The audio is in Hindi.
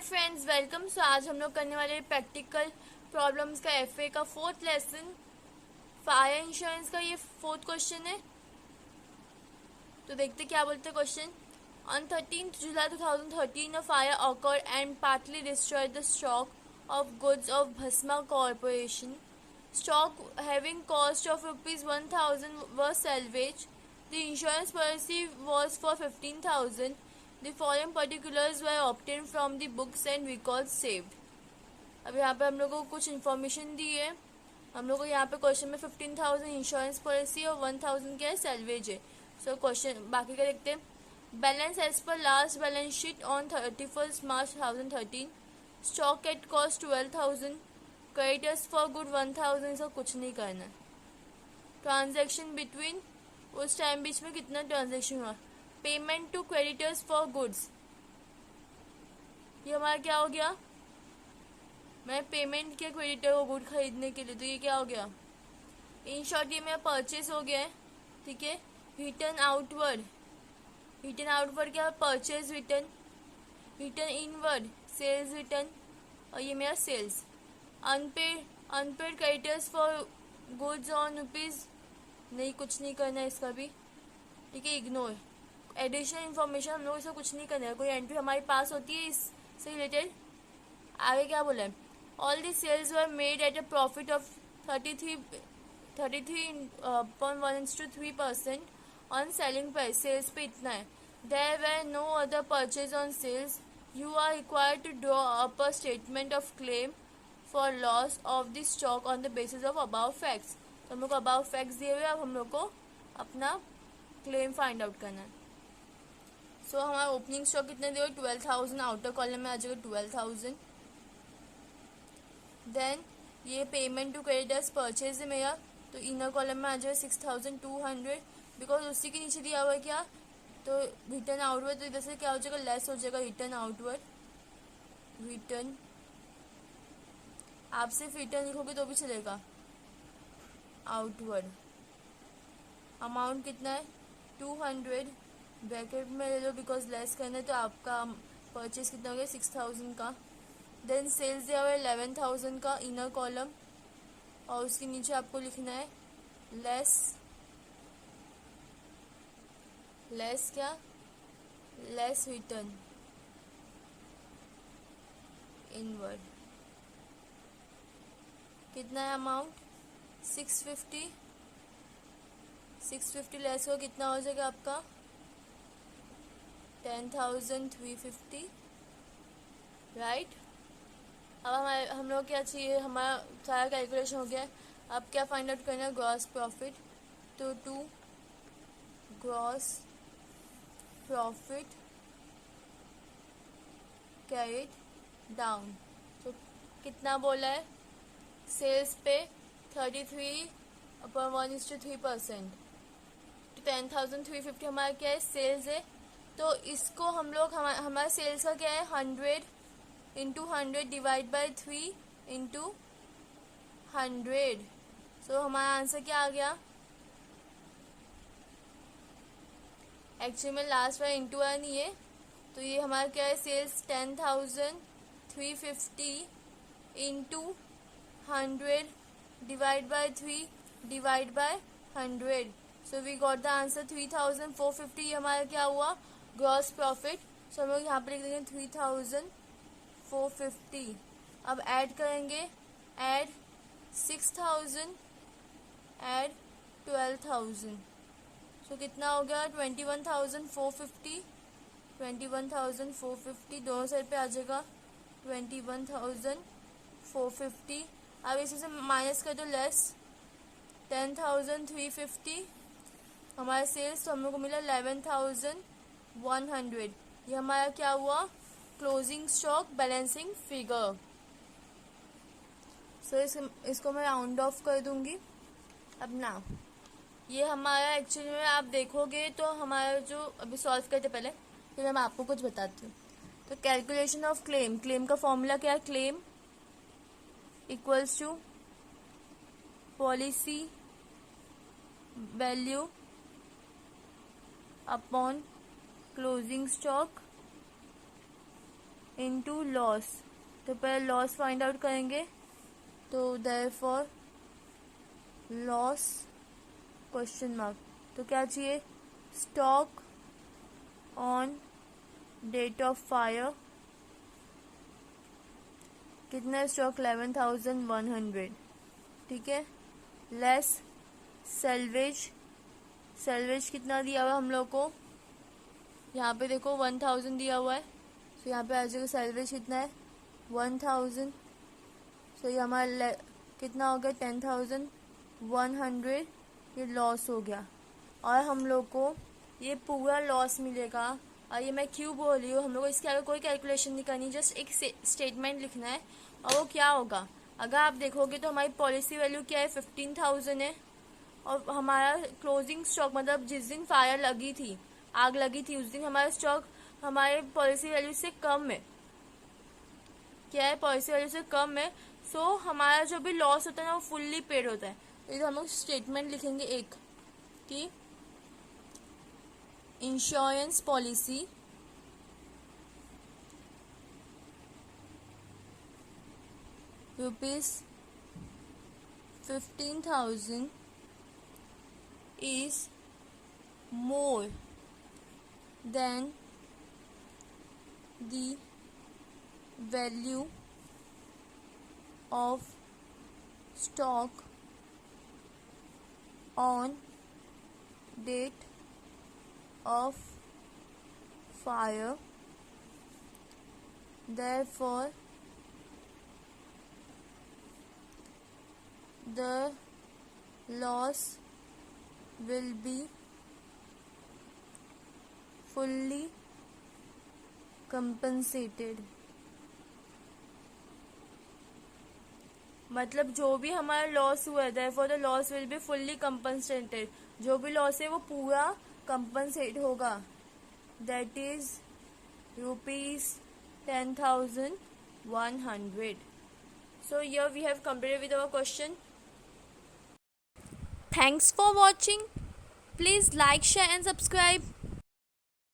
Hi friends, welcome. सो आज हम लोग करने वाले प्रैक्टिकल प्रॉब्लम्स का एफए का फोर्थ लेसन फायर इंश्योरेंस का ये फोर्थ क्वेश्चन है। तो देखते क्या बोलते question. On 13th July 2013 a fire occurred and partly destroyed the stock of goods of Bhasma Corporation. Stock having cost of ₹1,000 was salvaged. The insurance policy was for 15,000. The following particulars were obtained from the books and records saved. अब यहाँ पे हम लोग को कुछ इन्फॉर्मेशन दी है। हम लोग को यहाँ पे क्वेश्चन में 15,000 इंश्योरेंस पॉलिसी और 1,000 क्या है, सेल्वेज है। सो क्वेश्चन बाकी का देखते हैं। Balance as per last balance sheet on 31st March 2013। Stock at cost 12,000। Creditors for good 1,000। इसका कुछ नहीं करना है। ट्रांजेक्शन बिटवीन, उस टाइम बीच में कितना ट्रांजेक्शन हुआ। Payment to creditors for goods, ये हमारा क्या हो गया, मैं पेमेंट किया क्रेडिटर को गुड खरीदने के लिए, तो ये क्या हो गया। इन शॉर्ट ये मेरा परचेस हो गया है, ठीक है। रिटर्न आउटवर्ड, रिटर्न आउटवर्ड क्या, purchase return. Return inward, sales return, और ये मेरा sales. Unpaid, unpaid creditors for goods on rupees, नहीं कुछ नहीं करना है इसका भी, ठीक है, इग्नोर। एडिशनल इन्फॉर्मेशन हम लोग इसका कुछ नहीं करना है, कोई एंट्री हमारी पास होती है इससे रिलेटेड। आगे क्या बोला है, all the sales were made at a profit of 33.1:3% on selling price, sales पे इतना है। There were no other purchase on sales. You are required to draw up a statement of claim for loss of the stock on the basis of above facts. तो हम लोग को अबाउ फैक्ट्स दिए हुए, अब हम लोग को अपना क्लेम फाइंड आउट करना है। सो हमारा ओपनिंग स्टॉक कितने दिए, 12,000। आउटर कॉलम में आ जाएगा 12,000। देन ये पेमेंट टू क्रेडिटर्स परचेज है मेरा, तो इनर कॉलम में आ जाएगा 6,200, बिकॉज उसी के नीचे दिया हुआ है क्या, तो रिटर्न आउटवर्ड, तो इधर से क्या हो जाएगा, लेस हो जाएगा रिटर्न आउटवर्ड। रिटर्न, आप सिर्फ रिटर्न लिखोगे तो भी चलेगा, आउटवर्ड। अमाउंट कितना है, 200, ब्रैकेट में ले लो बिकॉज लेस करना है, तो आपका परचेज कितना हो गया, 6,000 का। देन सेल्स दिया हुआ है 11,000 का, इनर कॉलम, और उसके नीचे आपको लिखना है लेस, लेस क्या, लेस रिटर्न इनवर्ड। कितना है अमाउंट, 650। 650 लेस हो कितना हो जाएगा आपका, 10,350, राइट। अब हम लोग क्या चाहिए, हमारा सारा कैलकुलेशन हो गया है। अब क्या फाइंड आउट करना है, ग्रॉस प्रॉफिट। तो to gross profit carried down, तो कितना बोला है, सेल्स पे 33/1:3%, तो 10,350 हमारा क्या है, सेल्स है। तो इसको हम लोग हमारा सेल्स का क्या है, 100 इंटू 100 डिवाइड बाई 3 इंटू 100। सो हमारा आंसर क्या आ गया, एक्चुअली में लास्ट बार इंटू आ नहीं है, तो ये हमारा क्या है, sales 10,350 into 100 divide by 3 divide by 100। So we got the answer 3,450। ये हमारा क्या हुआ, ग्रॉस प्रॉफिट। सो हम लोग यहाँ पे लिख देंगे 3,450। अब ऐड करेंगे, ऐड 6,000 ऐड 12,000, सो कितना हो गया, 21,450। 21,450 दोनों साइड पे आ जाएगा 21,450। अब इसी से माइनस कर दो लेस 10,350, हमारा सेल्स तो हम लोग को मिला 11,100। ये हमारा क्या हुआ, क्लोजिंग स्टॉक बैलेंसिंग फिगर। सो इसको मैं राउंड ऑफ कर दूंगी। अब ना ये हमारा एक्चुअली में आप देखोगे तो हमारा जो अभी सॉल्व करते पहले, फिर मैं आपको कुछ बताती हूँ। तो कैलकुलेशन ऑफ क्लेम, क्लेम का फॉर्मूला क्या है, claim equals to policy value upon closing stock into loss. तो पहले लॉस फाइंड आउट करेंगे, तो देयरफॉर लॉस क्वेश्चन मार्क, तो क्या चाहिए, stock on date of fire, कितना स्टॉक 11,100, ठीक है, लेस सेल्वेज, सेल्वेज कितना दिया हुआ है हम लोग को, यहाँ पे देखो 1,000 दिया हुआ है, तो यहाँ पे आ जाएगा सेल्वेज कितना है 1,000, तो ये हमारा कितना हो गया 10,100, ये लॉस हो गया। और हम लोग को ये पूरा लॉस मिलेगा। और ये मैं क्यों बोल रही हूँ, हम लोग को इसके आगे कोई कैलकुलेशन नहीं करनी, जस्ट एक स्टेटमेंट लिखना है। और वो क्या होगा, अगर आप देखोगे तो हमारी पॉलिसी वैल्यू क्या है 15,000 है, और हमारा क्लोजिंग स्टॉक मतलब जिस दिन फायर लगी थी, आग लगी थी, उस दिन हमारा स्टॉक हमारे पॉलिसी वैल्यू से कम है, क्या है पॉलिसी वैल्यू से कम है। सो हमारा जो भी लॉस होता है ना वो फुल्ली पेड होता है। तो इधर हम लोग स्टेटमेंट लिखेंगे एक कि insurance policy ₹15,000 is more than the value of stock on date of fire, therefore the loss will be fully compensated। मतलब जो भी हमारा लॉस हुआ है therefore the loss will be fully compensated, जो भी लॉस है वो पूरा कंपनसेट होगा, that is ₹10,100। So here we have completed with our question. Thanks for watching. Please like, share and subscribe.